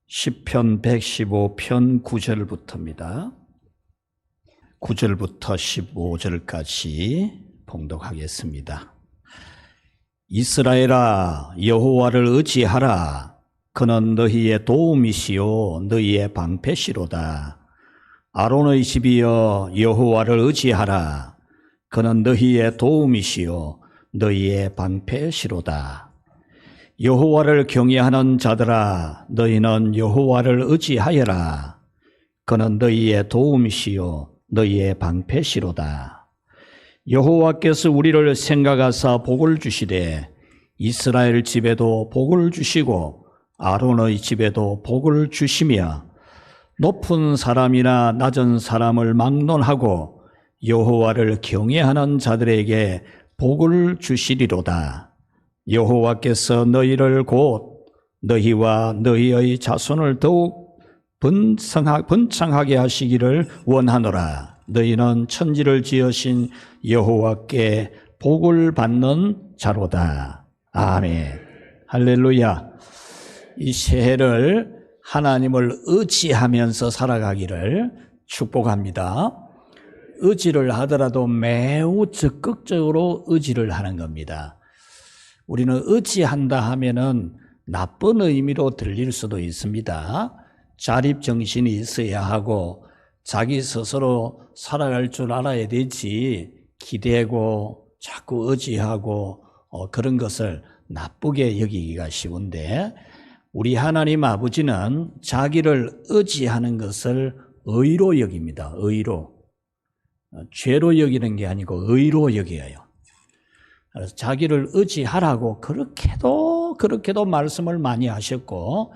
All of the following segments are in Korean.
시편 115편 9절부터입니다. 9절부터 15절까지 봉독하겠습니다. 이스라엘아, 여호와를 의지하라. 그는 너희의 도움이시요 너희의 방패시로다. 아론의 집이여, 여호와를 의지하라. 그는 너희의 도움이시요 너희의 방패시로다. 여호와를 경외하는 자들아, 너희는 여호와를 의지하여라. 그는 너희의 도움이시요 너희의 방패시로다. 여호와께서 우리를 생각하사 복을 주시되 이스라엘 집에도 복을 주시고 아론의 집에도 복을 주시며 높은 사람이나 낮은 사람을 막론하고 여호와를 경외하는 자들에게 복을 주시리로다. 여호와께서 너희를 곧 너희와 너희의 자손을 더욱 번창하게 하시기를 원하노라. 너희는 천지를 지으신 여호와께 복을 받는 자로다. 아멘. 할렐루야. 이 새해를 하나님을 의지하면서 살아가기를 축복합니다. 의지를 하더라도 매우 적극적으로 의지를 하는 겁니다. 우리는 의지한다 하면은 나쁜 의미로 들릴 수도 있습니다. 자립정신이 있어야 하고 자기 스스로 살아갈 줄 알아야 되지, 기대고 자꾸 의지하고 그런 것을 나쁘게 여기기가 쉬운데, 우리 하나님 아버지는 자기를 의지하는 것을 의로 여깁니다. 의로. 죄로 여기는 게 아니고 의로 여겨요. 그래서 자기를 의지하라고 그렇게도 말씀을 많이 하셨고,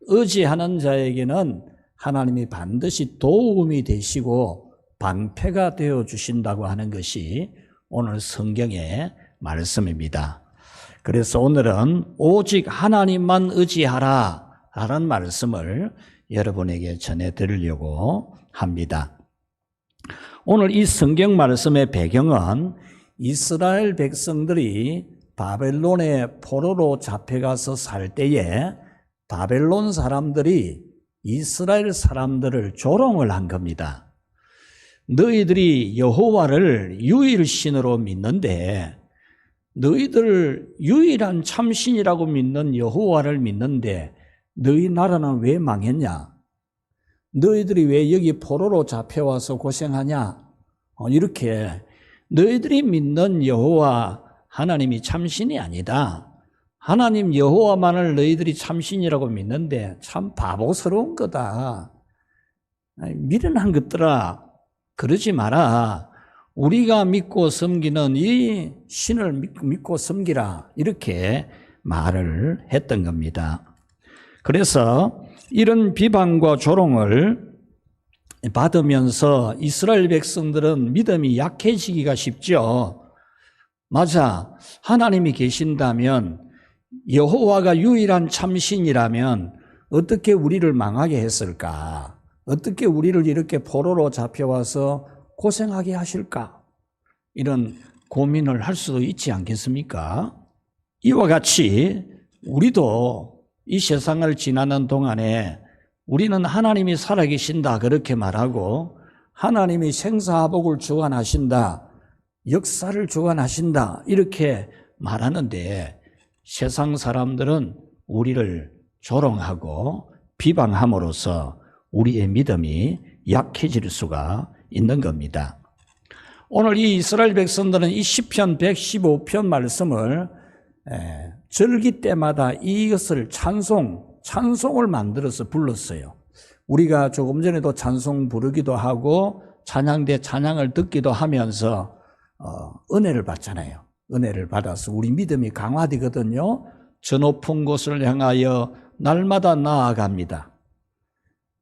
의지하는 자에게는 하나님이 반드시 도움이 되시고 방패가 되어 주신다고 하는 것이 오늘 성경의 말씀입니다. 그래서 오늘은 오직 하나님만 의지하라 라는 말씀을 여러분에게 전해드리려고 합니다. 오늘 이 성경 말씀의 배경은 이스라엘 백성들이 바벨론의 포로로 잡혀가서 살 때에 바벨론 사람들이 이스라엘 사람들을 조롱을 한 겁니다. 너희들이 여호와를 유일신으로 믿는데, 너희들 유일한 참신이라고 믿는 여호와를 믿는데 너희 나라는 왜 망했냐? 너희들이 왜 여기 포로로 잡혀와서 고생하냐? 이렇게 너희들이 믿는 여호와 하나님이 참신이 아니다. 하나님 여호와만을 너희들이 참신이라고 믿는데 참 바보스러운 거다. 미련한 것들아, 그러지 마라. 우리가 믿고 섬기는 이 신을 믿고 섬기라. 이렇게 말을 했던 겁니다. 그래서 이런 비방과 조롱을 받으면서 이스라엘 백성들은 믿음이 약해지기가 쉽죠. 맞아. 하나님이 계신다면, 여호와가 유일한 참신이라면 어떻게 우리를 망하게 했을까? 어떻게 우리를 이렇게 포로로 잡혀와서 고생하게 하실까? 이런 고민을 할 수도 있지 않겠습니까? 이와 같이 우리도 이 세상을 지나는 동안에 우리는 하나님이 살아계신다 그렇게 말하고, 하나님이 생사화복을 주관하신다, 역사를 주관하신다 이렇게 말하는데, 세상 사람들은 우리를 조롱하고 비방함으로써 우리의 믿음이 약해질 수가 있는 겁니다. 오늘 이 이스라엘 백성들은 이 시편 115편 말씀을 절기 때마다 이것을 찬송을 만들어서 불렀어요. 우리가 조금 전에도 찬송 부르기도 하고 찬양대 찬양을 듣기도 하면서 은혜를 받잖아요. 은혜를 받아서 우리 믿음이 강화되거든요. 저 높은 곳을 향하여 날마다 나아갑니다.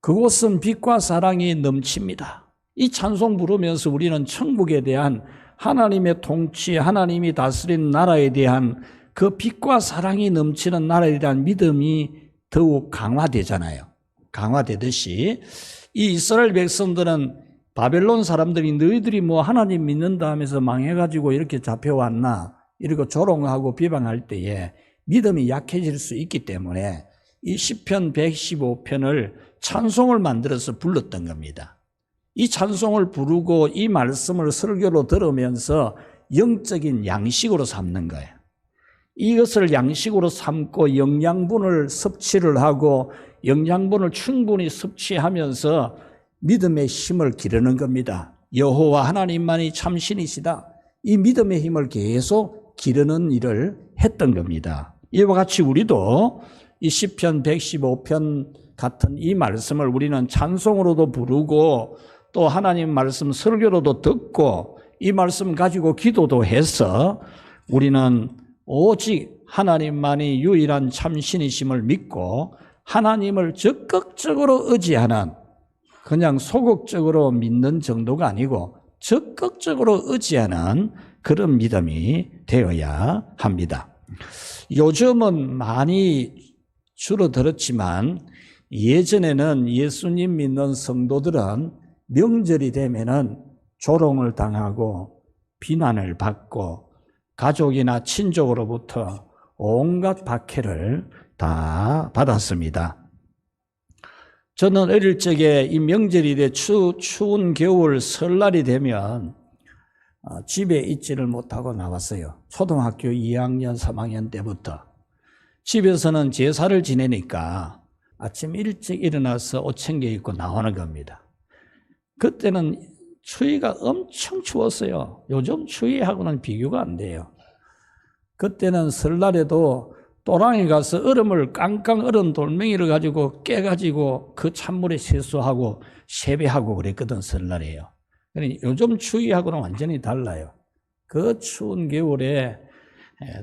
그곳은 빛과 사랑이 넘칩니다. 이 찬송 부르면서 우리는 천국에 대한 하나님의 통치, 하나님이 다스린 나라에 대한 그 빛과 사랑이 넘치는 나라에 대한 믿음이 더욱 강화되잖아요. 강화되듯이 이 이스라엘 백성들은 바벨론 사람들이 너희들이 뭐 하나님 믿는다 하면서 망해가지고 이렇게 잡혀왔나 이러고 조롱하고 비방할 때에 믿음이 약해질 수 있기 때문에 이 시편 115편을 찬송을 만들어서 불렀던 겁니다. 이 찬송을 부르고 이 말씀을 설교로 들으면서 영적인 양식으로 삼는 거예요. 이것을 양식으로 삼고 영양분을 섭취를 하고 영양분을 충분히 섭취하면서 믿음의 힘을 기르는 겁니다. 여호와 하나님만이 참 신이시다. 이 믿음의 힘을 계속 기르는 일을 했던 겁니다. 이와 같이 우리도 이 시편 115편 같은 이 말씀을 우리는 찬송으로도 부르고 또 하나님 말씀 설교로도 듣고 이 말씀 가지고 기도도 해서 우리는 오직 하나님만이 유일한 참신이심을 믿고 하나님을 적극적으로 의지하는, 그냥 소극적으로 믿는 정도가 아니고 적극적으로 의지하는 그런 믿음이 되어야 합니다. 요즘은 많이 줄어들었지만 예전에는 예수님 믿는 성도들은 명절이 되면은 조롱을 당하고 비난을 받고 가족이나 친족으로부터 온갖 박해를 다 받았습니다. 저는 어릴 적에 이 명절이 돼 추운 겨울 설날이 되면 집에 있지를 못하고 나왔어요. 초등학교 2학년, 3학년 때부터. 집에서는 제사를 지내니까 아침 일찍 일어나서 옷 챙겨 입고 나오는 겁니다. 그때는 추위가 엄청 추웠어요. 요즘 추위하고는 비교가 안 돼요. 그때는 설날에도 또랑에 가서 얼음을 깡깡 얼은 돌멩이를 가지고 깨가지고 그 찬물에 세수하고 세배하고 그랬거든, 설날에요. 그러니까 요즘 추위하고는 완전히 달라요. 그 추운 겨울에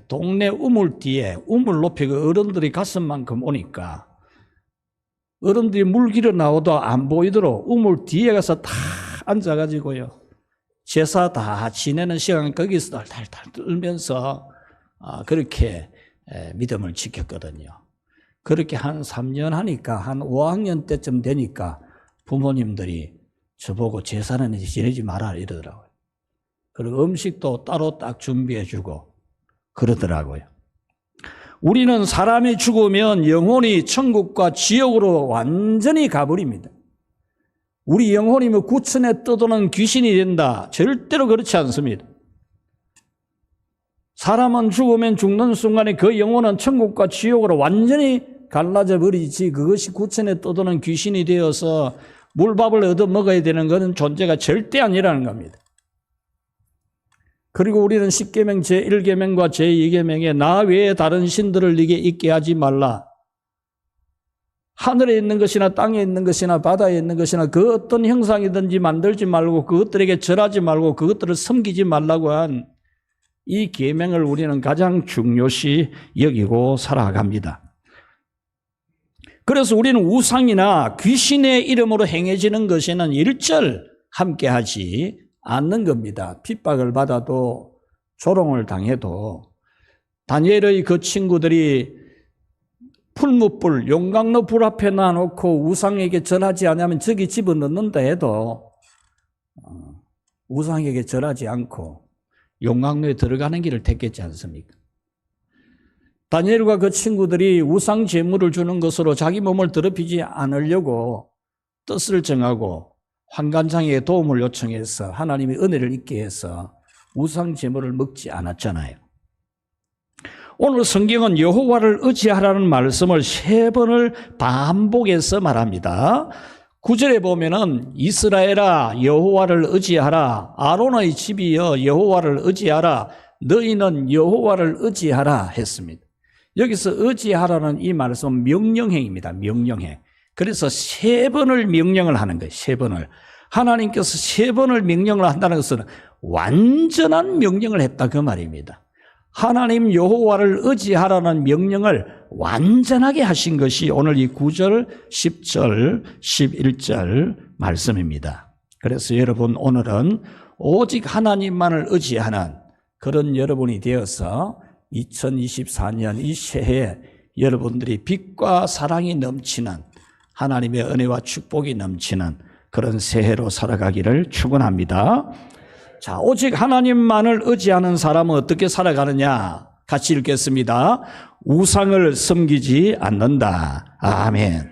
동네 우물 뒤에 우물 높이가 어른들이 가슴만큼 오니까 어른들이 물 길어 나오도 안 보이도록 우물 뒤에 가서 다 앉아가지고요. 제사 다 지내는 시간 거기서 달달 떨면서 그렇게 믿음을 지켰거든요. 그렇게 한 3년 하니까 한 5학년 때쯤 되니까 부모님들이 저보고 제사는 지내지 마라 이러더라고요. 그리고 음식도 따로 딱 준비해 주고 그러더라고요. 우리는 사람이 죽으면 영혼이 천국과 지옥으로 완전히 가버립니다. 우리 영혼이 뭐 구천에 떠도는 귀신이 된다. 절대로 그렇지 않습니다. 사람은 죽으면 죽는 순간에 그 영혼은 천국과 지옥으로 완전히 갈라져 버리지, 그것이 구천에 떠도는 귀신이 되어서 물밥을 얻어 먹어야 되는 것은 존재가 절대 아니라는 겁니다. 그리고 우리는 십계명 제1계명과 제2계명에 나 외에 다른 신들을 네게 있게 하지 말라. 하늘에 있는 것이나 땅에 있는 것이나 바다에 있는 것이나 그 어떤 형상이든지 만들지 말고 그것들에게 절하지 말고 그것들을 섬기지 말라고 한 이 계명을 우리는 가장 중요시 여기고 살아갑니다. 그래서 우리는 우상이나 귀신의 이름으로 행해지는 것에는 일절 함께하지 않는 겁니다. 핍박을 받아도 조롱을 당해도 다니엘의 그 친구들이 풀무불, 용광로 불 앞에 놔놓고 우상에게 절하지 않으면 저기 집어넣는다 해도 우상에게 절하지 않고 용광로에 들어가는 길을 택했지 않습니까? 다니엘과 그 친구들이 우상 제물을 주는 것으로 자기 몸을 더럽히지 않으려고 뜻을 정하고 환관장에게 도움을 요청해서 하나님의 은혜를 잊게 해서 우상 제물을 먹지 않았잖아요. 오늘 성경은 여호와를 의지하라는 말씀을 3번을 반복해서 말합니다. 9절에 보면은 이스라엘아 여호와를 의지하라, 아론의 집이여 여호와를 의지하라, 너희는 여호와를 의지하라 했습니다. 여기서 의지하라는 이 말씀은 명령행입니다. 명령행. 그래서 3번을 명령을 하는 거예요. 3번을. 하나님께서 3번을 명령을 한다는 것은 완전한 명령을 했다 그 말입니다. 하나님 여호와를 의지하라는 명령을 완전하게 하신 것이 오늘 이 9절, 10절, 11절 말씀입니다. 그래서 여러분 오늘은 오직 하나님만을 의지하는 그런 여러분이 되어서 2024년 이 새해에 여러분들이 빛과 사랑이 넘치는 하나님의 은혜와 축복이 넘치는 그런 새해로 살아가기를 축원합니다. 자, 오직 하나님만을 의지하는 사람은 어떻게 살아가느냐? 같이 읽겠습니다. 우상을 섬기지 않는다. 아멘.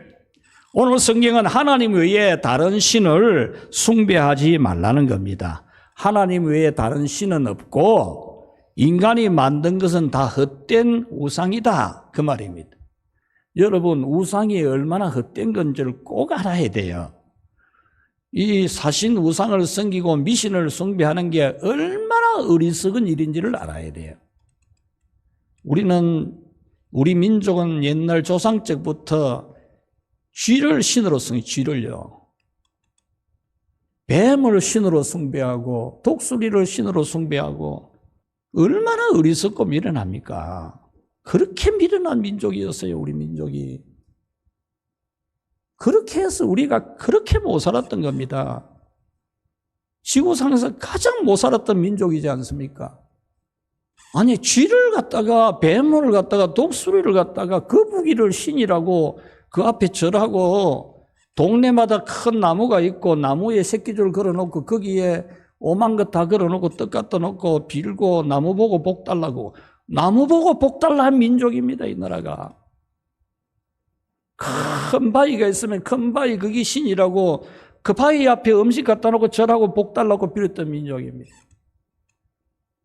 오늘 성경은 하나님 외에 다른 신을 숭배하지 말라는 겁니다. 하나님 외에 다른 신은 없고 인간이 만든 것은 다 헛된 우상이다. 그 말입니다. 여러분, 우상이 얼마나 헛된 건지를 꼭 알아야 돼요. 이 사신 우상을 섬기고 미신을 숭배하는 게 얼마나 어리석은 일인지를 알아야 돼요. 우리 민족은 옛날 조상 때부터 쥐를 신으로 숭배, 쥐를요. 뱀을 신으로 숭배하고 독수리를 신으로 숭배하고 얼마나 어리석고 미련합니까? 그렇게 미련한 민족이었어요, 우리 민족이. 그렇게 해서 우리가 그렇게 못 살았던 겁니다. 지구상에서 가장 못 살았던 민족이지 않습니까? 아니, 쥐를 갖다가, 뱀을 갖다가, 독수리를 갖다가 거북이를 신이라고 그 앞에 절하고 동네마다 큰 나무가 있고 나무에 새끼줄 걸어놓고 거기에 오만 것 다 걸어놓고 떡 갖다 놓고 빌고 나무 보고 복 달라고. 나무 보고 복 달라 한 민족입니다, 이 나라가. 큰 바위가 있으면 큰 바위 그게 신이라고 그 바위 앞에 음식 갖다 놓고 절하고 복 달라고 빌었던 민족입니다.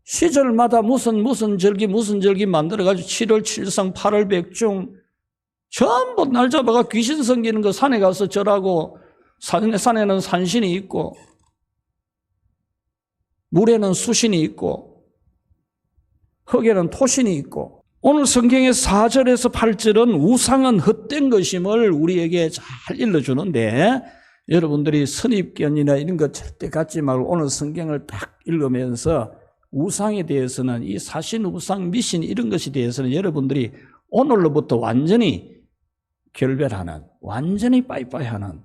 시절마다 무슨 절기 만들어가지고 7월 7성 8월 백중 전부 날 잡아가 귀신 섬기는 거 산에 가서 절하고 산에는 산신이 있고 물에는 수신이 있고 흙에는 토신이 있고 오늘 성경의 4절에서 8절은 우상은 헛된 것임을 우리에게 잘 일러주는데 여러분들이 선입견이나 이런 거 절대 갖지 말고 오늘 성경을 딱 읽으면서 우상에 대해서는 이 사신, 우상, 미신 이런 것에 대해서는 여러분들이 오늘로부터 완전히 결별하는, 완전히 빠이빠이하는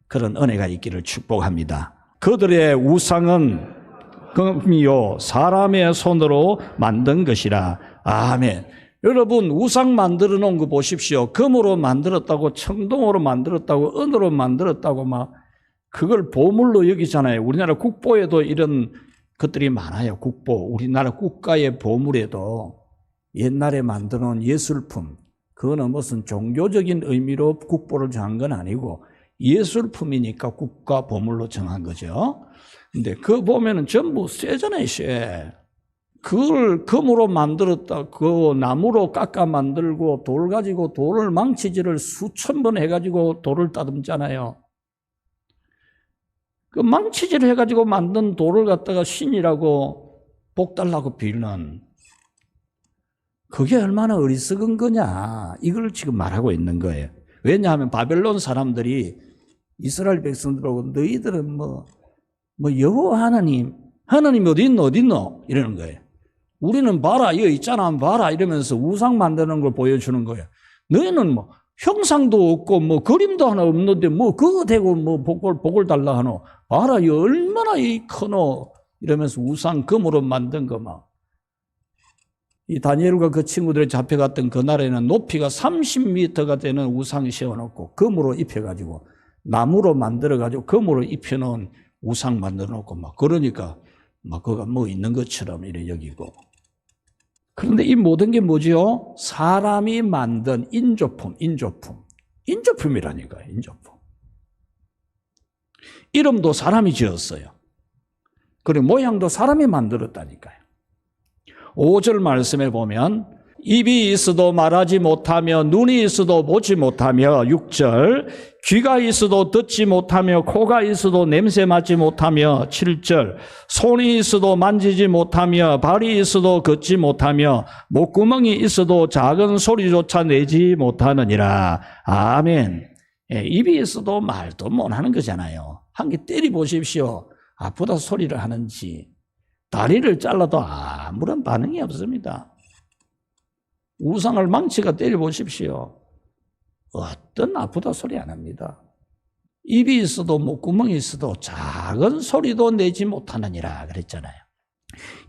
그런 은혜가 있기를 축복합니다. 그들의 우상은 금이요 사람의 손으로 만든 것이라. 아멘. 여러분, 우상 만들어 놓은 거 보십시오. 금으로 만들었다고, 청동으로 만들었다고, 은으로 만들었다고 막 그걸 보물로 여기잖아요. 우리나라 국보에도 이런 것들이 많아요. 국보. 우리나라 국가의 보물에도 옛날에 만들어 놓은 예술품, 그거는 무슨 종교적인 의미로 국보를 정한 건 아니고 예술품이니까 국가 보물로 정한 거죠. 근데 그거 보면은 전부 쇠잖아요, 쇠. 그걸 금으로 만들었다, 그 나무로 깎아 만들고 돌 가지고 돌을 망치질을 수천 번 해가지고 돌을 따듬잖아요. 그 망치질 해가지고 만든 돌을 갖다가 신이라고 복 달라고 빌는 그게 얼마나 어리석은 거냐, 이걸 지금 말하고 있는 거예요. 왜냐하면 바벨론 사람들이 이스라엘 백성들하고 너희들은 뭐 여호와 하나님이 어디 있노 이러는 거예요. 우리는 봐라, 여기 있잖아, 봐라 이러면서 우상 만드는 걸 보여주는 거예요. 너희는 뭐 형상도 없고 뭐 그림도 하나 없는데 뭐 그거 대고 뭐 복을 달라 하노. 봐라, 이 얼마나 이 크노 이러면서 우상 금으로 만든 거 막. 이 다니엘과 그 친구들이 잡혀갔던 그날에는 높이가 30m가 되는 우상 세워놓고 금으로 입혀가지고 나무로 만들어가지고 금으로 입혀놓은 우상 만들어놓고 막 그러니까 막 그가 뭐 있는 것처럼 이래 여기고. 그런데 이 모든 게 뭐지요? 사람이 만든 인조품이라니까요. 인조품. 이름도 사람이 지었어요. 그리고 모양도 사람이 만들었다니까요. 5절 말씀에 보면 입이 있어도 말하지 못하며 눈이 있어도 보지 못하며 6절 귀가 있어도 듣지 못하며 코가 있어도 냄새 맡지 못하며 7절 손이 있어도 만지지 못하며 발이 있어도 걷지 못하며 목구멍이 있어도 작은 소리조차 내지 못하느니라. 아멘. 예, 입이 있어도 말도 못하는 거잖아요. 한 개 때리 보십시오. 아프다 소리를 하는지. 다리를 잘라도 아무런 반응이 없습니다. 우상을 망치가 때려보십시오. 어떤 아프다 소리 안 합니다. 입이 있어도 목구멍이 있어도 작은 소리도 내지 못하느니라 그랬잖아요.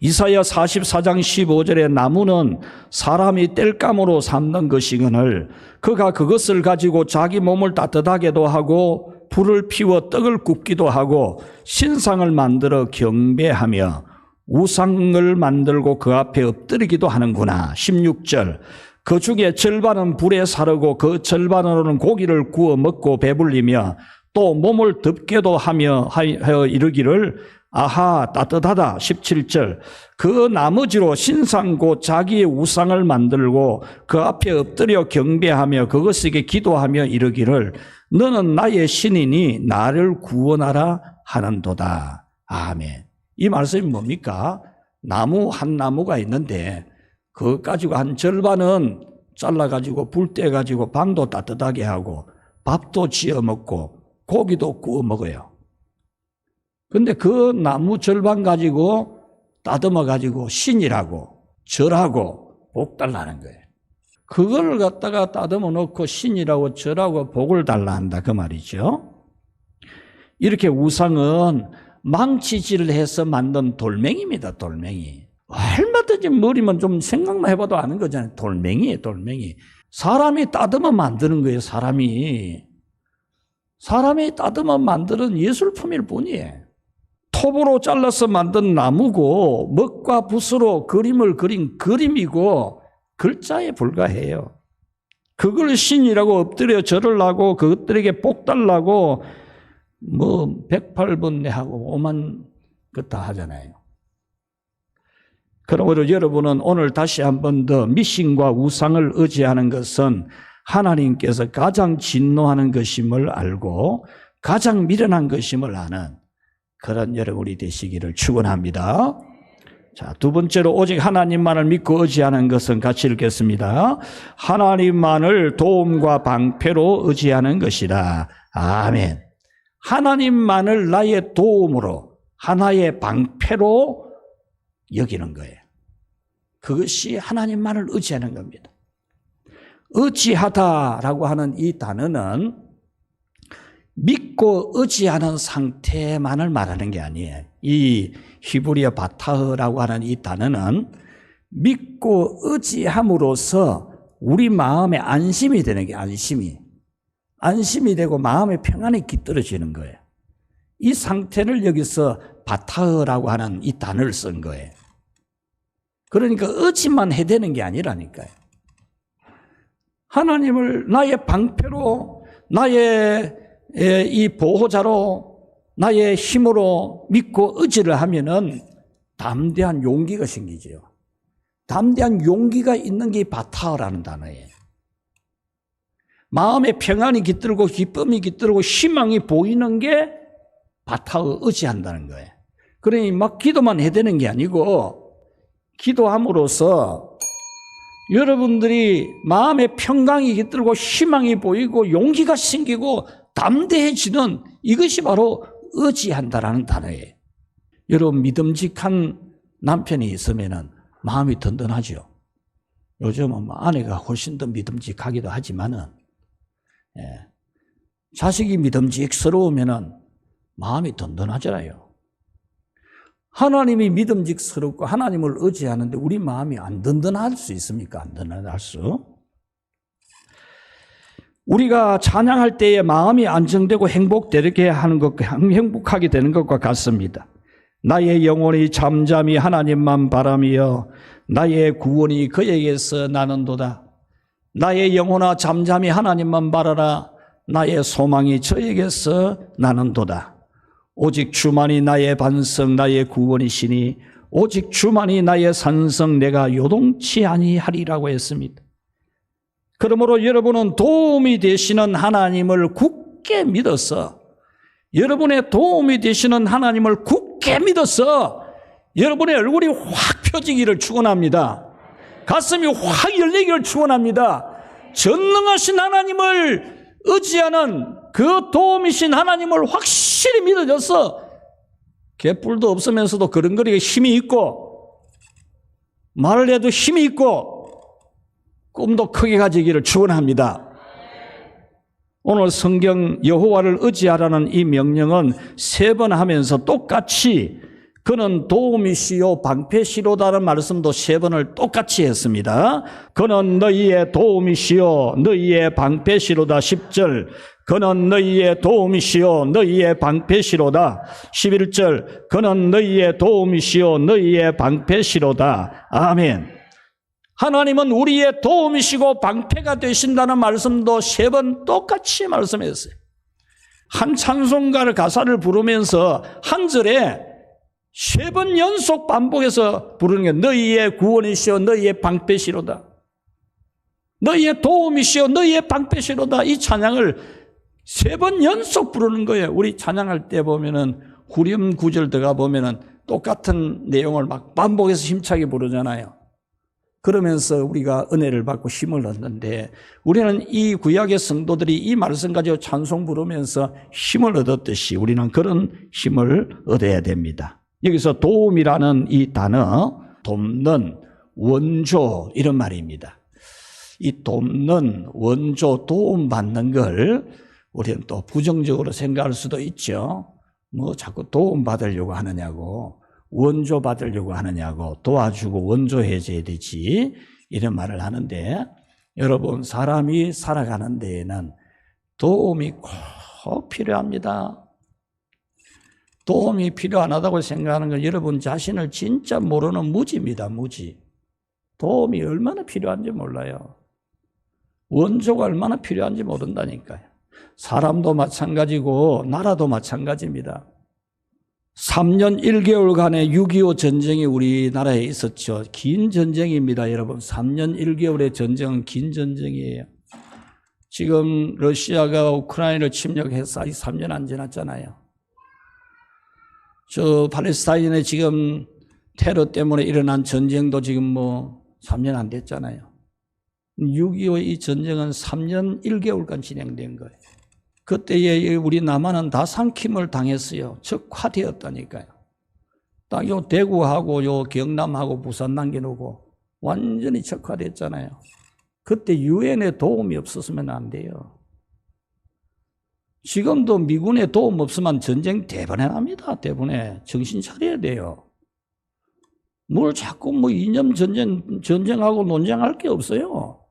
이사야 44장 15절에 나무는 사람이 땔감으로 삼는 것이거늘 그가 그것을 가지고 자기 몸을 따뜻하게도 하고 불을 피워 떡을 굽기도 하고 신상을 만들어 경배하며 우상을 만들고 그 앞에 엎드리기도 하는구나. 16절. 그 중에 절반은 불에 사르고 그 절반으로는 고기를 구워 먹고 배불리며 또 몸을 덮게도 하여 이르기를 아하 따뜻하다. 17절. 그 나머지로 신상 곧 자기의 우상을 만들고 그 앞에 엎드려 경배하며 그것에게 기도하며 이르기를 너는 나의 신이니 나를 구원하라 하는도다. 아멘. 이 말씀이 뭡니까? 나무 한 나무가 있는데 그거 가지고 한 절반은 잘라가지고 불 떼가지고 방도 따뜻하게 하고 밥도 지어 먹고 고기도 구워 먹어요. 근데 그 나무 절반 가지고 따듬어 가지고 신이라고 절하고 복 달라는 거예요. 그걸 갖다가 따듬어 놓고 신이라고 절하고 복을 달라 한다 그 말이죠. 이렇게 우상은 망치질을 해서 만든 돌멩이입니다. 돌멩이. 얼마든지 머리만 좀 생각만 해봐도 아는 거잖아요. 돌멩이에요. 돌멩이. 사람이 따듬어 만드는 거예요. 사람이 따듬어 만드는 예술품일 뿐이에요. 톱으로 잘라서 만든 나무고 먹과 붓으로 그림을 그린 그림이고 글자에 불과해요. 그걸 신이라고 엎드려 절을 하고 그것들에게 복 달라고 뭐 108번뇌하고 5만 그 다 하잖아요. 그러므로 여러분은 오늘 다시 한 번 더 미신과 우상을 의지하는 것은 하나님께서 가장 진노하는 것임을 알고 가장 미련한 것임을 아는 그런 여러분이 되시기를 축원합니다. 자, 두 번째로 오직 하나님만을 믿고 의지하는 것은 같이 읽겠습니다. 하나님만을 도움과 방패로 의지하는 것이다. 아멘. 하나님만을 나의 도움으로 하나의 방패로 여기는 거예요. 그것이 하나님만을 의지하는 겁니다. 의지하다라고 하는 이 단어는 믿고 의지하는 상태만을 말하는 게 아니에요. 이 히브리어 바타흐라고 하는 이 단어는 믿고 의지함으로써 우리 마음에 안심이 되는 게 안심이 되고 마음의 평안이 깃들어지는 거예요. 이 상태를 여기서 바타흐라고 하는 이 단어를 쓴 거예요. 그러니까 의지만 해대는 게 아니라니까요. 하나님을 나의 방패로 나의 이 보호자로 나의 힘으로 믿고 의지를 하면은 담대한 용기가 생기죠. 담대한 용기가 있는 게 바타흐라는 단어예요. 마음의 평안이 깃들고 기쁨이 깃들고 희망이 보이는 게 바타흐 의지한다는 거예요. 그러니 막 기도만 해대는 게 아니고 기도함으로써 여러분들이 마음의 평강이 깃들고 희망이 보이고 용기가 생기고 담대해지는 이것이 바로 의지한다라는 단어예요. 여러분 믿음직한 남편이 있으면 마음이 든든하죠. 요즘은 아내가 훨씬 더 믿음직하기도 하지만은 자식이 믿음직스러우면 마음이 든든하잖아요. 하나님이 믿음직스럽고 하나님을 의지하는데 우리 마음이 안 든든할 수 있습니까? 안 든든할 수? 우리가 찬양할 때에 마음이 안정되고 행복하게 되는 것과 같습니다. 나의 영혼이 잠잠히 하나님만 바라며 나의 구원이 그에게서 나는도다. 나의 영혼아 잠잠히 하나님만 바라라. 나의 소망이 저에게서 나는도다. 오직 주만이 나의 반석 나의 구원이시니 오직 주만이 나의 산성 내가 요동치 아니하리라고 했습니다. 그러므로 여러분은 도움이 되시는 하나님을 굳게 믿어서 여러분의 도움이 되시는 하나님을 굳게 믿어서 여러분의 얼굴이 확 펴지기를 축원합니다. 가슴이 확 열리기를 축원합니다. 전능하신 하나님을 의지하는 그 도움이신 하나님을 확실히 믿어져서 개뿔도 없으면서도 그런거리에 힘이 있고 말을 해도 힘이 있고 꿈도 크게 가지기를 축원합니다. 오늘 성경 여호와를 의지하라는 이 명령은 3번 하면서 똑같이 그는 도움이시요 방패시로다라는 말씀도 3번을 똑같이 했습니다. 그는 너희의 도움이시요 너희의 방패시로다 10절 그는 너희의 도움이시요 너희의 방패시로다. 11절 그는 너희의 도움이시요 너희의 방패시로다. 아멘. 하나님은 우리의 도움이시고 방패가 되신다는 말씀도 3번 똑같이 말씀했어요. 한 찬송가를 가사를 부르면서 한 절에 3번 연속 반복해서 부르는 게 너희의 구원이시요 너희의 방패시로다. 너희의 도움이시요 너희의 방패시로다. 이 찬양을 3번 연속 부르는 거예요. 우리 찬양할 때 보면은 후렴 9절 들어가 보면은 똑같은 내용을 막 반복해서 힘차게 부르잖아요. 그러면서 우리가 은혜를 받고 힘을 얻는데 우리는 이 구약의 성도들이 이 말씀 가지고 찬송 부르면서 힘을 얻었듯이 우리는 그런 힘을 얻어야 됩니다. 여기서 도움이라는 이 단어, 돕는, 원조 이런 말입니다. 이 돕는, 원조, 도움받는 걸 우리는 또 부정적으로 생각할 수도 있죠. 뭐 자꾸 도움받으려고 하느냐고, 원조 받으려고 하느냐고, 도와주고 원조해줘야 되지 이런 말을 하는데 여러분 사람이 살아가는 데에는 도움이 꼭 필요합니다. 도움이 필요 안 하다고 생각하는 건 여러분 자신을 진짜 모르는 무지입니다. 무지. 도움이 얼마나 필요한지 몰라요. 원조가 얼마나 필요한지 모른다니까요. 사람도 마찬가지고 나라도 마찬가지입니다. 3년 1개월간의 6.25 전쟁이 우리나라에 있었죠. 긴 전쟁입니다, 여러분. 3년 1개월의 전쟁은 긴 전쟁이에요. 지금 러시아가 우크라이나를 침략해서 아직 3년 안 지났잖아요. 저 팔레스타인에 지금 테러 때문에 일어난 전쟁도 지금 뭐 3년 안 됐잖아요. 6.25의 이 전쟁은 3년 1개월간 진행된 거예요. 그때에 우리 남한은 다 삼킴을 당했어요. 적화되었다니까요. 딱 요 대구하고 요 경남하고 부산 남겨놓고 완전히 적화됐잖아요. 그때 유엔의 도움이 없었으면 안 돼요. 지금도 미군의 도움 없으면 전쟁 대번에 납니다. 대번에. 정신 차려야 돼요. 뭘 자꾸 뭐 이념 전쟁하고 논쟁할 게 없어요.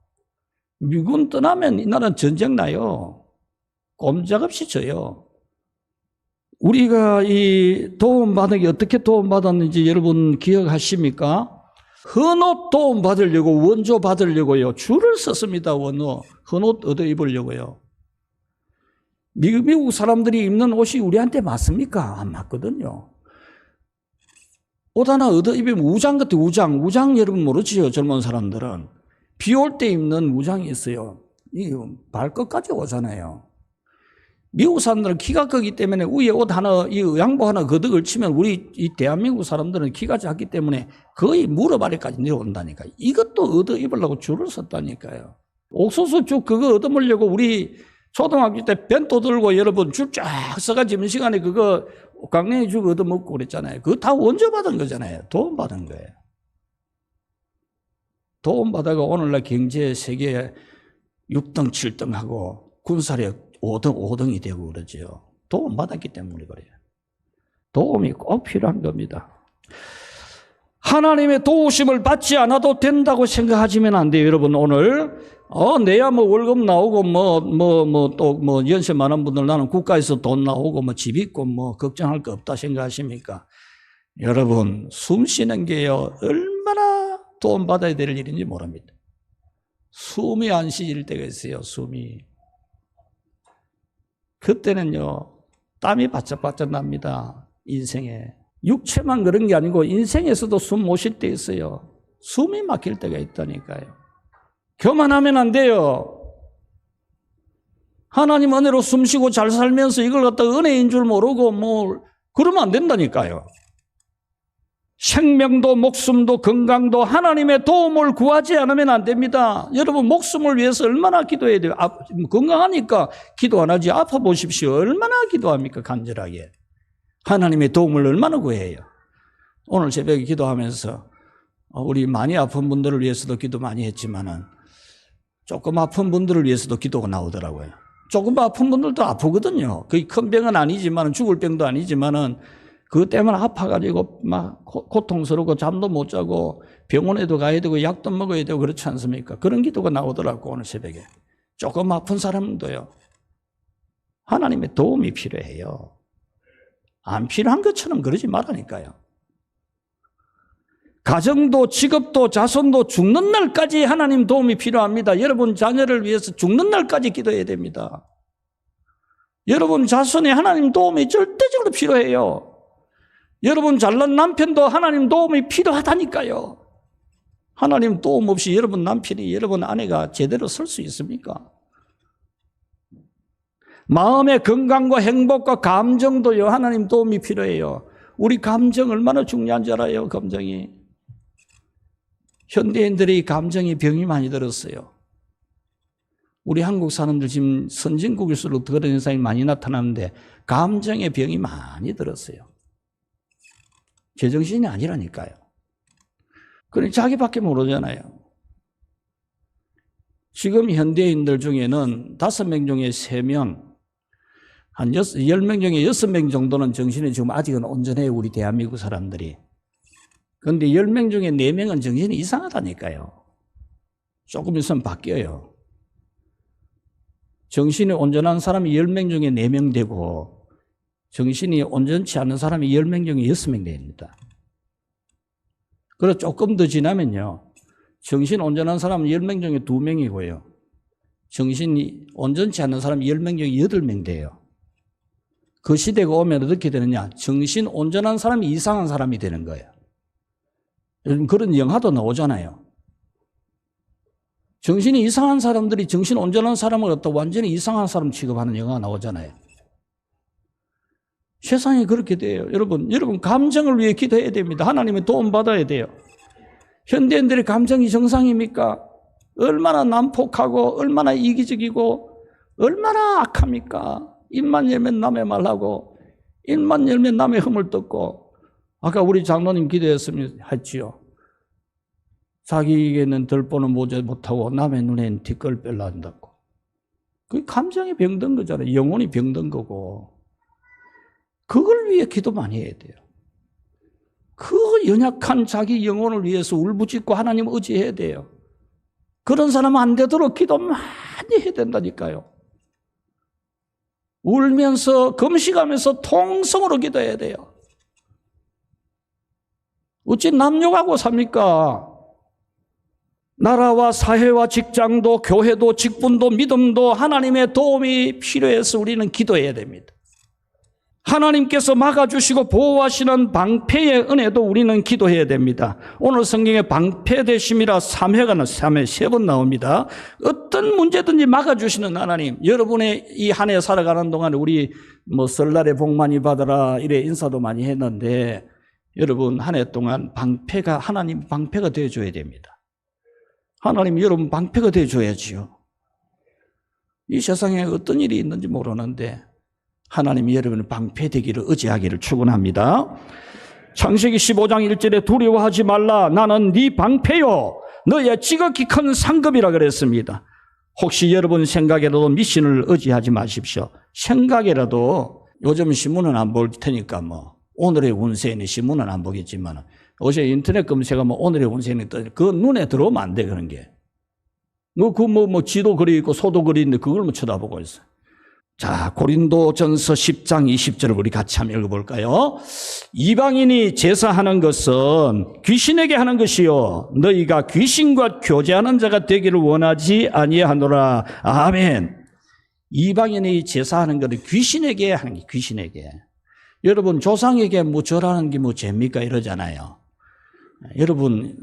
미군 떠나면 이 나라는 전쟁 나요. 꼼짝없이 져요. 우리가 이 도움받은 게 어떻게 도움받았는지 여러분 기억하십니까? 헌옷 도움받으려고 원조 받으려고요. 줄을 썼습니다. 헌옷 얻어 입으려고요. 미국 사람들이 입는 옷이 우리한테 맞습니까? 안 맞거든요. 옷 하나 얻어 입으면 우장 같아. 우장 여러분 모르지요? 젊은 사람들은. 비 올 때 입는 우장이 있어요. 이 발끝까지 오잖아요. 미국 사람들은 키가 크기 때문에 위에 옷 하나, 이 양복 하나 거덕을 치면 우리 이 대한민국 사람들은 키가 작기 때문에 거의 무릎 아래까지 내려온다니까. 이것도 얻어 입으려고 줄을 섰다니까요. 옥수수죽 그거 얻어 먹으려고 우리 초등학교 때 벤또 들고 여러분 줄 쫙 서가지고 시간에 그거 강냉이 죽 얻어 먹고 그랬잖아요. 그거 다 원조받은 거잖아요. 도움받은 거예요. 도움받아가 오늘날 경제 세계 6등, 7등 하고 군사력 5등이 되고 그러죠. 도움받았기 때문에 그래요. 도움이 꼭 필요한 겁니다. 하나님의 도우심을 받지 않아도 된다고 생각하시면 안 돼요. 여러분 오늘 내야 뭐 월급 나오고 또 연세 많은 분들 나는 국가에서 돈 나오고 뭐 집 있고 뭐 걱정할 거 없다 생각하십니까? 여러분 숨 쉬는 게요 얼마나 도움받아야 될 일인지 모릅니다. 숨이 안 쉬질 때가 있어요. 숨이. 그때는요 땀이 바짝바짝 납니다. 인생에. 육체만 그런 게 아니고 인생에서도 숨 못 쉴 때 있어요. 숨이 막힐 때가 있다니까요. 교만하면 안 돼요. 하나님 은혜로 숨 쉬고 잘 살면서 이걸 갖다가 은혜인 줄 모르고 뭐 그러면 안 된다니까요. 생명도 목숨도 건강도 하나님의 도움을 구하지 않으면 안 됩니다. 여러분 목숨을 위해서 얼마나 기도해야 돼요. 건강하니까 기도 안 하지. 아파 보십시오. 얼마나 기도합니까? 간절하게. 하나님의 도움을 얼마나 구해요. 오늘 새벽에 기도하면서 우리 많이 아픈 분들을 위해서도 기도 많이 했지만은 조금 아픈 분들을 위해서도 기도가 나오더라고요. 조금 아픈 분들도 아프거든요. 거의 큰 병은 아니지만은 죽을 병도 아니지만은 그것 때문에 아파가지고 막 고통스럽고 잠도 못 자고 병원에도 가야 되고 약도 먹어야 되고 그렇지 않습니까? 그런 기도가 나오더라고 오늘 새벽에. 조금 아픈 사람도요. 하나님의 도움이 필요해요. 안 필요한 것처럼 그러지 말라니까요. 가정도 직업도 자손도 죽는 날까지 하나님 도움이 필요합니다. 여러분 자녀를 위해서 죽는 날까지 기도해야 됩니다. 여러분 자손에 하나님 도움이 절대적으로 필요해요. 여러분 잘난 남편도 하나님 도움이 필요하다니까요. 하나님 도움 없이 여러분 남편이 여러분 아내가 제대로 설 수 있습니까? 마음의 건강과 행복과 감정도요, 하나님 도움이 필요해요. 우리 감정 얼마나 중요한 줄 알아요, 감정이. 현대인들이 감정이 병이 많이 들었어요. 우리 한국 사람들 지금 선진국일수록 그런 현상이 많이 나타나는데 감정의 병이 많이 들었어요. 제정신이 아니라니까요. 그러니 자기밖에 모르잖아요. 지금 현대인들 중에는 5명 중에 3명, 한 10명 중에 6명 정도는 정신이 지금 아직은 온전해요, 우리 대한민국 사람들이. 그런데 10명 중에 4명은 정신이 이상하다니까요. 조금 있으면 바뀌어요. 정신이 온전한 사람이 10명 중에 4명 되고 정신이 온전치 않은 사람이 10명 중에 6명 됩니다. 그래서 조금 더 지나면요, 정신 온전한 사람은 10명 중에 2명이고요. 정신이 온전치 않은 사람이 10명 중에 8명 돼요. 그 시대가 오면 어떻게 되느냐? 정신 온전한 사람이 이상한 사람이 되는 거예요. 요즘 그런 영화도 나오잖아요. 정신이 이상한 사람들이 정신 온전한 사람을 갖다 완전히 이상한 사람 취급하는 영화가 나오잖아요. 세상이 그렇게 돼요. 여러분 감정을 위해 기도해야 됩니다. 하나님의 도움 받아야 돼요. 현대인들의 감정이 정상입니까? 얼마나 난폭하고 얼마나 이기적이고 얼마나 악합니까? 입만 열면 남의 말하고 입만 열면 남의 흠을 뜯고, 아까 우리 장로님 기도했으면 했지요. 자기에게는 덜보는 보지 못하고 남의 눈엔 뒷걸 빼려 한다고. 그게 감정이 병든 거잖아요. 영혼이 병든 거고. 그걸 위해 기도 많이 해야 돼요. 그 연약한 자기 영혼을 위해서 울부짖고 하나님 의지해야 돼요. 그런 사람은 안 되도록 기도 많이 해야 된다니까요. 울면서 금식하면서 통성으로 기도해야 돼요. 어찌 남욕하고 삽니까? 나라와 사회와 직장도 교회도 직분도 믿음도 하나님의 도움이 필요해서 우리는 기도해야 됩니다. 하나님께서 막아주시고 보호하시는 방패의 은혜도 우리는 기도해야 됩니다. 오늘 성경에 방패되심이라 3회가 3번 나옵니다. 어떤 문제든지 막아주시는 하나님. 여러분의 이 한 해 살아가는 동안 우리 설날에 복 많이 받아라 이래 인사도 많이 했는데, 여러분 한 해 동안 하나님 방패가 되어줘야 됩니다. 하나님 여러분 방패가 되어줘야지요. 이 세상에 어떤 일이 있는지 모르는데 하나님이 여러분의 방패되기를 의지하기를 축원합니다. 창세기 15장 1절에 두려워하지 말라, 나는 네 방패요 너의 지극히 큰 상급이라 그랬습니다. 혹시 여러분 생각에라도 미신을 의지하지 마십시오. 생각에라도, 요즘 신문은 안 볼 테니까 오늘의 운세는 신문은 안 보겠지만 어제 인터넷 검색하면 오늘의 운세는 그 눈에 들어오면 안 돼. 그런 게 지도 그리 있고 소도 그리 있는데 그걸 쳐다보고 있어. 자, 고린도전서 10장 20절을 우리 같이 한번 읽어볼까요? 이방인이 제사하는 것은 귀신에게 하는 것이요 너희가 귀신과 교제하는 자가 되기를 원하지 아니하노라. 아멘. 이방인이 제사하는 것은 귀신에게 하는 게, 귀신에게. 여러분 조상에게 절하는 게 죄입니까? 이러잖아요. 여러분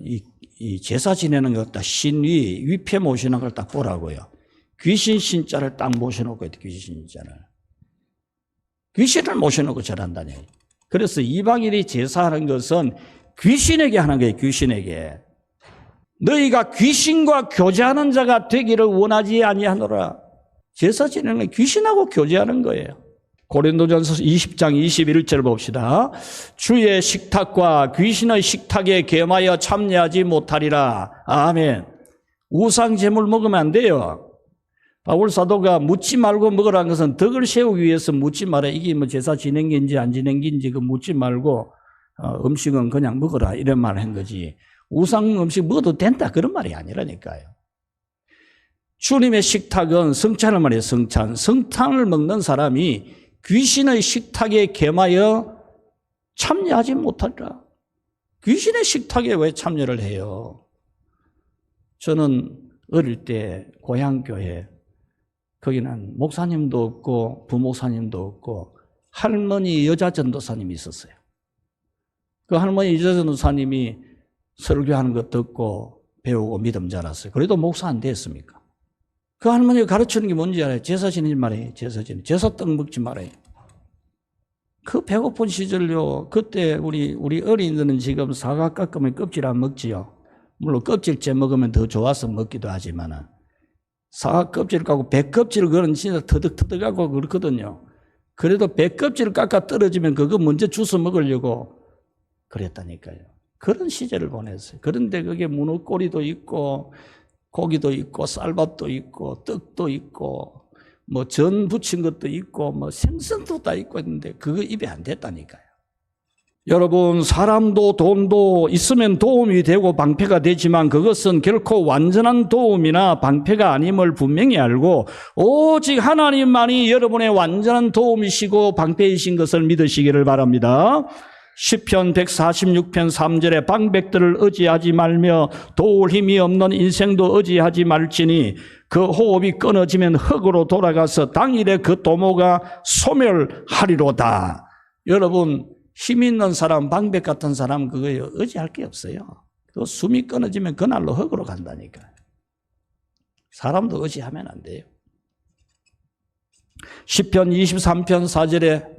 이 제사 지내는 것 딱 신위 위패 모시는 걸 딱 보라고요. 귀신 신자를 딱 모셔놓고, 귀신 신자를. 귀신을 모셔놓고 절한다니. 그래서 이방인이 제사하는 것은 귀신에게 하는 거예요, 귀신에게. 너희가 귀신과 교제하는 자가 되기를 원하지 아니하노라. 제사 지내는 건 귀신하고 교제하는 거예요. 고린도전서 20장 21절 봅시다. 주의 식탁과 귀신의 식탁에 겸하여 참여하지 못하리라. 아멘. 우상 제물 먹으면 안 돼요. 바울 사도가 묻지 말고 먹으라는 것은 덕을 세우기 위해서 묻지 마라. 이게 제사 지낸 게인지 안 지낸 게인지 그 묻지 말고 음식은 그냥 먹어라 이런 말을 한 거지. 우상 음식 먹어도 된다 그런 말이 아니라니까요. 주님의 식탁은 성찬을 말해요. 성찬을 먹는 사람이 귀신의 식탁에 겸하여 참여하지 못하리라. 귀신의 식탁에 왜 참여를 해요? 저는 어릴 때 고향교회, 거기는 목사님도 없고 부목사님도 없고 할머니 여자 전도사님이 있었어요. 그 할머니 여자 전도사님이 설교하는 거 듣고 배우고 믿음 자랐어요. 그래도 목사 안 됐습니까? 그 할머니가 가르치는 게 뭔지 알아요? 제사 지내지 말아요. 제사 떡 먹지 말아요. 그 배고픈 시절요. 그때 우리 어린이들은 지금 사과 깎으면 껍질 안 먹지요. 물론 껍질째 먹으면 더 좋아서 먹기도 하지만 사과 껍질 깎고 배 껍질을 그건 진짜 터득터득하고 그렇거든요. 그래도 배 껍질을 깎아 떨어지면 그거 먼저 주워 먹으려고 그랬다니까요. 그런 시절을 보냈어요. 그런데 그게 문어꼬리도 있고 고기도 있고 쌀밥도 있고 떡도 있고 뭐 전 부친 것도 있고 뭐 생선도 다 있고 있는데 그거 입에 안 됐다니까요. 여러분, 사람도 돈도 있으면 도움이 되고 방패가 되지만 그것은 결코 완전한 도움이나 방패가 아님을 분명히 알고 오직 하나님만이 여러분의 완전한 도움이시고 방패이신 것을 믿으시기를 바랍니다. 시편 146편 3절에 방백들을 의지하지 말며 도울 힘이 없는 인생도 의지하지 말지니 그 호흡이 끊어지면 흙으로 돌아가서 당일에 그 도모가 소멸하리로다. 여러분, 힘 있는 사람, 방백 같은 사람 그거에 의지할 게 없어요. 그 숨이 끊어지면 그날로 흙으로 간다니까. 사람도 의지하면 안 돼요. 시편 23편 4절에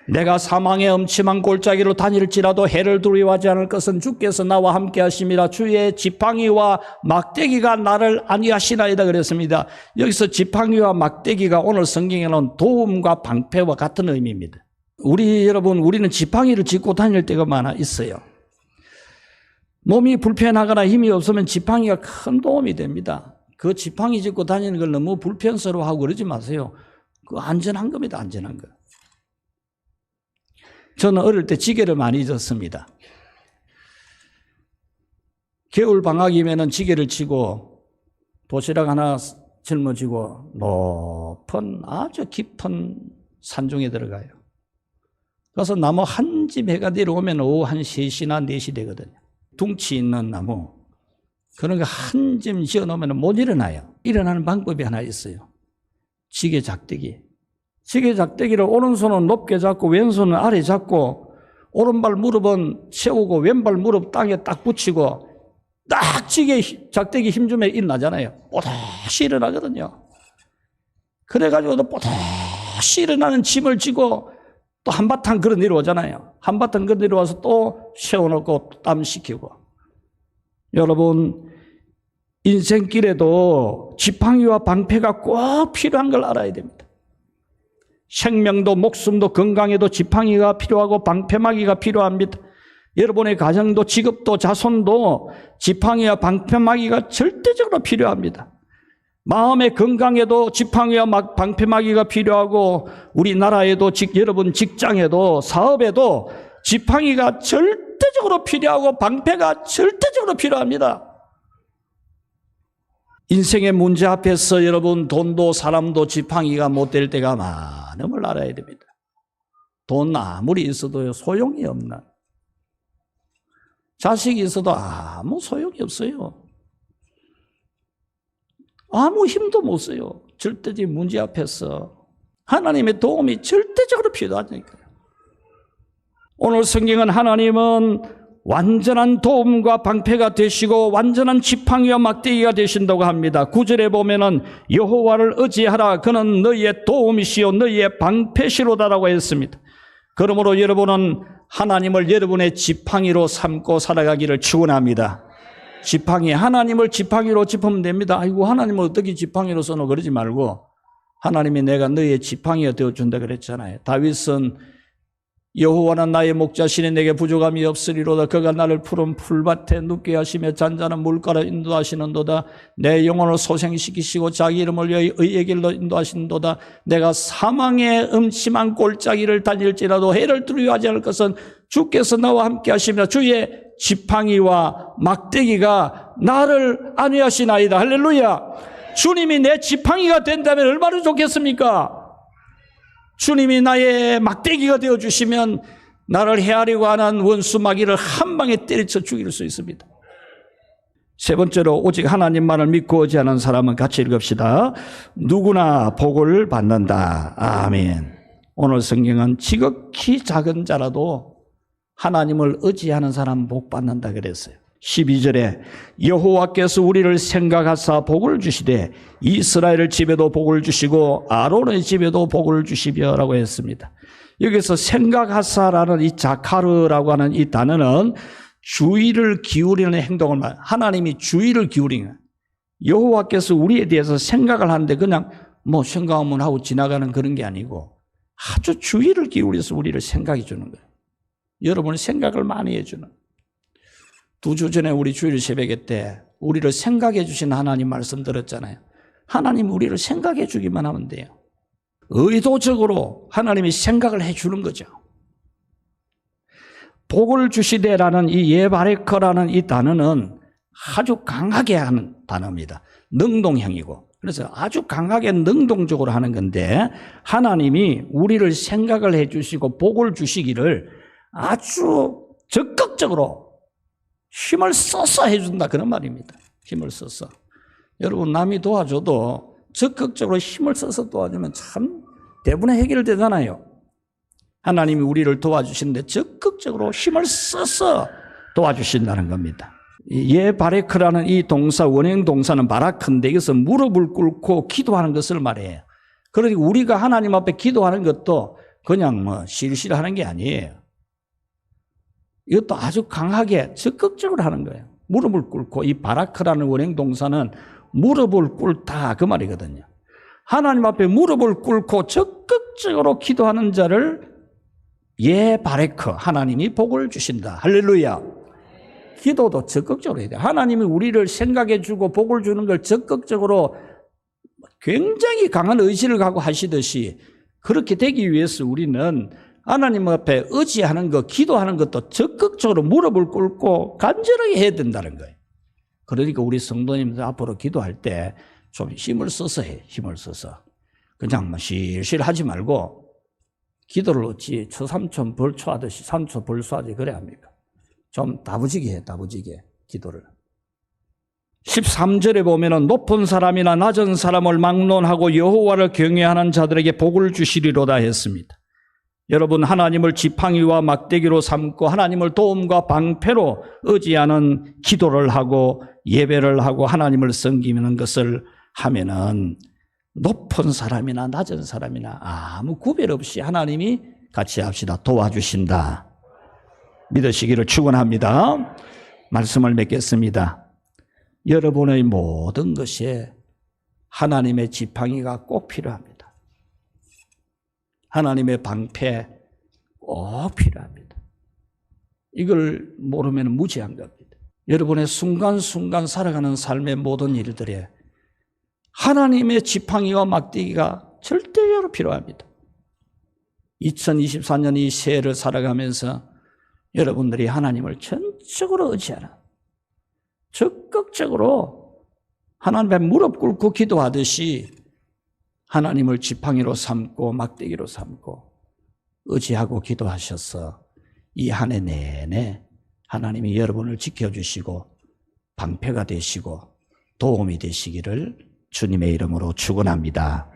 내가 사망의 음침한 골짜기로 다닐지라도 해를 두려워하지 않을 것은 주께서 나와 함께 하심이라. 주의 지팡이와 막대기가 나를 안위하시나이다 그랬습니다. 여기서 지팡이와 막대기가 오늘 성경에는 도움과 방패와 같은 의미입니다. 우리는 지팡이를 짚고 다닐 때가 많아 있어요. 몸이 불편하거나 힘이 없으면 지팡이가 큰 도움이 됩니다. 그 지팡이 짚고 다니는 걸 너무 불편스러워하고 그러지 마세요. 그 안전한 겁니다. 안전한 거. 저는 어릴 때 지게를 많이 졌습니다. 겨울 방학이면 지게를 치고 도시락 하나 짊어지고 높은 아주 깊은 산중에 들어가요. 그래서 나무 한 집 해가 내려오면 오후 한 3시나 4시 되거든요. 둥치 있는 나무. 그런 거 한 집 지어놓으면 못 일어나요. 일어나는 방법이 하나 있어요. 지게 작대기. 지게 작대기를 오른손은 높게 잡고 왼손은 아래 잡고 오른발 무릎은 세우고 왼발 무릎 땅에 딱 붙이고 딱 지게 작대기 힘주면 일어나잖아요. 뽀다시 일어나거든요. 그래가지고 뽀다시 일어나는 짐을 지고 또 한바탕 걸어 내려오잖아요. 한바탕 걸어 내려와서 또 세워놓고 땀 식히고. 여러분, 인생길에도 지팡이와 방패가 꼭 필요한 걸 알아야 됩니다. 생명도 목숨도 건강에도 지팡이가 필요하고 방패막이가 필요합니다. 여러분의 가정도 직업도 자손도 지팡이와 방패막이가 절대적으로 필요합니다. 마음의 건강에도 지팡이와 방패막이가 필요하고 우리나라에도 여러분 직장에도 사업에도 지팡이가 절대적으로 필요하고 방패가 절대적으로 필요합니다. 인생의 문제 앞에서 여러분 돈도 사람도 지팡이가 못 될 때가 많음을 알아야 됩니다. 돈 아무리 있어도 소용이 없는, 자식이 있어도 아무 소용이 없어요. 아무 힘도 못 써요. 절대적인 문제 앞에서 하나님의 도움이 절대적으로 필요하니까요. 오늘 성경은 하나님은 완전한 도움과 방패가 되시고 완전한 지팡이와 막대기가 되신다고 합니다. 9절에 보면은 여호와를 의지하라. 그는 너희의 도움이시요 너희의 방패시로다라고 했습니다. 그러므로 여러분은 하나님을 여러분의 지팡이로 삼고 살아가기를 축원합니다. 지팡이, 하나님을 지팡이로 짚으면 됩니다. 아이고, 하나님을 어떻게 지팡이로 써노 그러지 말고 하나님이 내가 너희의 지팡이가 되어준다 그랬잖아요. 다윗은 여호와는 나의 목자시니 내게 부족함이 없으리로다. 그가 나를 푸른 풀밭에 눕게 하시며 잔잔한 물가로 인도하시는도다. 내 영혼을 소생시키시고 자기 이름을 위하여 의의 길로 인도하시는도다. 내가 사망의 음침한 골짜기를 다닐지라도 해를 두려워하지 않을 것은 주께서 나와 함께 하시며 주의 지팡이와 막대기가 나를 안위하시나이다. 할렐루야. 주님이 내 지팡이가 된다면 얼마나 좋겠습니까? 주님이 나의 막대기가 되어주시면 나를 헤아리고 하는 원수 마귀를 한 방에 때려쳐 죽일 수 있습니다. 세 번째로 오직 하나님만을 믿고 오지 않은 사람은 같이 읽읍시다. 누구나 복을 받는다. 아멘. 오늘 성경은 지극히 작은 자라도 하나님을 의지하는 사람 복 받는다 그랬어요. 12절에 여호와께서 우리를 생각하사 복을 주시되 이스라엘 집에도 복을 주시고 아론의 집에도 복을 주시며라고 했습니다. 여기서 생각하사라는 이 자카르라고 하는 이 단어는 주의를 기울이는 행동을 말. 하나님이 주의를 기울이는 거예요. 여호와께서 우리에 대해서 생각을 하는데 그냥 뭐 생각하면 하고 지나가는 그런 게 아니고 아주 주의를 기울여서 우리를 생각해 주는 거예요. 여러분은 생각을 많이 해주는. 2주 전에 우리 주일 새벽에 때 우리를 생각해 주신 하나님 말씀 들었잖아요. 하나님 우리를 생각해 주기만 하면 돼요. 의도적으로 하나님이 생각을 해 주는 거죠. 복을 주시되라는 이 예바레커라는 이 단어는 아주 강하게 하는 단어입니다. 능동형이고. 그래서 아주 강하게 능동적으로 하는 건데 하나님이 우리를 생각을 해 주시고 복을 주시기를 아주 적극적으로 힘을 써서 해준다 그런 말입니다. 힘을 써서. 여러분 남이 도와줘도 적극적으로 힘을 써서 도와주면 참 대부분의 해결되잖아요. 하나님이 우리를 도와주시는데 적극적으로 힘을 써서 도와주신다는 겁니다. 예바레크라는 이 동사, 원형 동사는 바라크인데 여기서 무릎을 꿇고 기도하는 것을 말해요. 그러니 우리가 하나님 앞에 기도하는 것도 그냥 뭐 실실 하는 게 아니에요. 이것도 아주 강하게 적극적으로 하는 거예요. 무릎을 꿇고 이 바라크라는 원형 동사는 무릎을 꿇다 그 말이거든요. 하나님 앞에 무릎을 꿇고 적극적으로 기도하는 자를 예바레크 하나님이 복을 주신다. 할렐루야. 기도도 적극적으로 해야 돼요. 하나님이 우리를 생각해 주고 복을 주는 걸 적극적으로 굉장히 강한 의지를 갖고 하시듯이 그렇게 되기 위해서 우리는 하나님 앞에 의지하는 것, 기도하는 것도 적극적으로 무릎을 꿇고 간절하게 해야 된다는 거예요. 그러니까 우리 성도님들 앞으로 기도할 때 좀 힘을 써서 해. 힘을 써서. 그냥 뭐 실실 하지 말고 기도를 어찌 초삼촌 벌초하듯이 삼초 벌초하지 그래 합니까? 좀 다부지게 해. 다부지게 기도를. 13절에 보면은 높은 사람이나 낮은 사람을 막론하고 여호와를 경외하는 자들에게 복을 주시리로다 했습니다. 여러분 하나님을 지팡이와 막대기로 삼고 하나님을 도움과 방패로 의지하는 기도를 하고 예배를 하고 하나님을 섬기는 것을 하면은 높은 사람이나 낮은 사람이나 아무 구별 없이 하나님이 같이 합시다. 도와주신다. 믿으시기를 축원합니다. 말씀을 맺겠습니다. 여러분의 모든 것에 하나님의 지팡이가 꼭 필요합니다. 하나님의 방패 꼭 필요합니다. 이걸 모르면 무지한 겁니다. 여러분의 순간순간 살아가는 삶의 모든 일들에 하나님의 지팡이와 막대기가 절대적으로 필요합니다. 2024년 이 새해를 살아가면서 여러분들이 하나님을 전적으로 의지하라. 적극적으로 하나님 앞에 무릎 꿇고 기도하듯이 하나님을 지팡이로 삼고 막대기로 삼고 의지하고 기도하셔서 이 한 해 내내 하나님이 여러분을 지켜주시고 방패가 되시고 도움이 되시기를 주님의 이름으로 축원합니다.